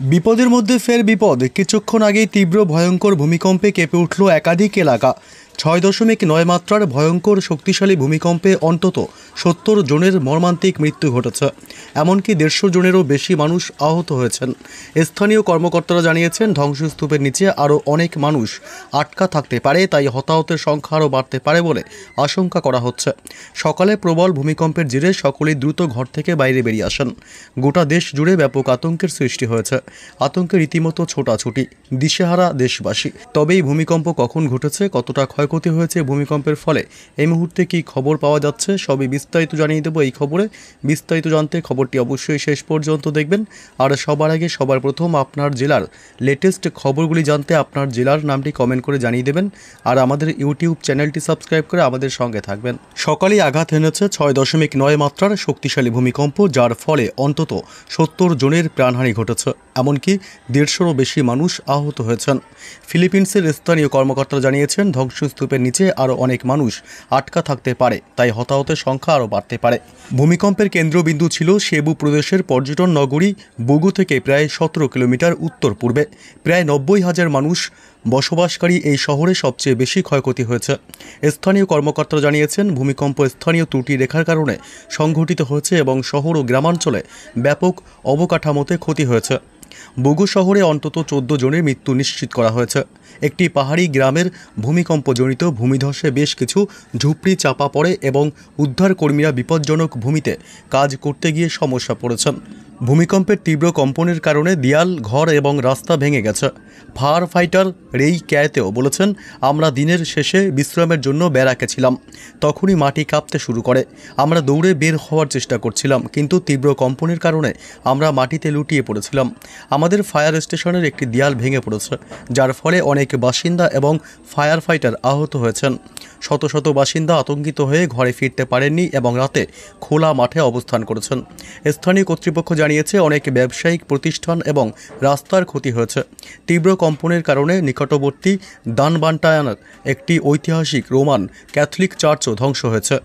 বিপদের মধ্যে ফের বিপদ। কিছুক্ষণ আগেই তীব্র ভয়ঙ্কর ভূমিকম্পে কেঁপে উঠল একাধিক এলাকা। 6.9 মাত্রার ভয়ঙ্কর শক্তিশালী ভূমিকম্পে অন্তত 70 জনের মর্মান্তিক মৃত্যু ঘটেছে। এমনকি 150 জনেরও বেশি মানুষ আহত হয়েছেন। স্থানীয় কর্মকর্তারা জানিয়েছেন, ধ্বংসস্তূপের নিচে আরও অনেক মানুষ আটকা থাকতে পারে, তাই হতাহতের সংখ্যা আরও বাড়তে পারে বলে আশঙ্কা করা হচ্ছে। সকালে প্রবল ভূমিকম্পের জেরে সকলেই দ্রুত ঘর থেকে বাইরে বেরিয়ে আসেন। গোটা দেশ জুড়ে ব্যাপক আতঙ্কের সৃষ্টি হয়েছে। আতঙ্কে রীতিমতো ছোটাছুটি, দিশেহারা দেশবাসী। তবে এই ভূমিকম্প কখন ঘটেছে, কতটা ক্ষয়ক্ষতি হয়েছে ভূমিকম্পের ফলে, এই মুহূর্তে কী খবর পাওয়া যাচ্ছে, সবই বিস্তারিত জানিয়ে দেবো এই খবরে। বিস্তারিত জানতে খবরটি অবশ্যই শেষ পর্যন্ত দেখবেন। আর সবার আগে সবার প্রথম আপনার জেলার লেটেস্ট খবরগুলি জানতে আপনার জেলার নামটি কমেন্ট করে জানিয়ে দেবেন। আর আমাদের ইউটিউব চ্যানেলটি সাবস্ক্রাইব করে আমাদের সঙ্গে থাকবেন। সকালেই আঘাত এনেছে 6.9 মাত্রার শক্তিশালী ভূমিকম্প, যার ফলে অন্তত 70 জনের প্রাণহানি ঘটেছে। এমনকি 150-রও বেশি মানুষ আহত হয়েছেন। ফিলিপিন্সের স্থানীয় কর্মকর্তারা জানিয়েছেন, ধ্বংসস্তূপের নিচে আরও অনেক মানুষ আটকা থাকতে পারে, তাই হতাহতের সংখ্যা আরও বাড়তে পারে। ভূমিকম্পের কেন্দ্রবিন্দু ছিল সেবু প্রদেশের পর্যটন নগরী বুগু থেকে প্রায় 17 কিলোমিটার উত্তর পূর্বে। প্রায় 90,000 মানুষ বসবাসকারী এই শহরে সবচেয়ে বেশি ক্ষয়ক্ষতি হয়েছে। স্থানীয় কর্মকর্তারা জানিয়েছেন, ভূমিকম্প স্থানীয় ত্রুটি রেখার কারণে সংঘটিত হয়েছে এবং শহর ও গ্রামাঞ্চলে ব্যাপক অবকাঠামোতে ক্ষতি হয়েছে। বুগু শহরে অন্তত 14 জনের মৃত্যু নিশ্চিত করা হয়েছে। একটি পাহাড়ি গ্রামের ভূমিকম্পজনিত ভূমিধসে বেশ কিছু ঝুপড়ি চাপা পড়ে এবং উদ্ধারকর্মীরা বিপজ্জনক ভূমিতে কাজ করতে গিয়ে সমস্যা পড়েছেন। ভূমিকম্পের তীব্র কম্পনের কারণে দেয়াল, ঘর এবং রাস্তা ভেঙে গেছে। ফায়ার ফাইটার রেই ক্যাতেও বলেছেন, আমরা দিনের শেষে বিশ্রামের জন্য ব্যারাকে ছিলাম। তখনই মাটি কাঁপতে শুরু করে। আমরা দৌড়ে বের হওয়ার চেষ্টা করছিলাম, কিন্তু তীব্র কম্পনের কারণে আমরা মাটিতে লুটিয়ে পড়েছিলাম। আমাদের ফায়ার স্টেশনের একটি দেয়াল ভেঙে পড়েছে, যার ফলে অনেক বাসিন্দা এবং ফায়ার ফাইটার আহত হয়েছেন। শত শত বাসিন্দা আতঙ্কিত হয়ে ঘরে ফিরতে পারেননি এবং রাতে খোলা মাঠে অবস্থান করেছেন। স্থানীয় কর্তৃপক্ষ জানিয়েছে, অনেক ব্যবসায়িক প্রতিষ্ঠান এবং রাস্তার ক্ষতি হয়েছে। তীব্র কম্পনের কারণে নিকটবর্তী দানবান্টায়ানের একটি ঐতিহাসিক রোমান ক্যাথলিক চার্চও ধ্বংস হয়েছে।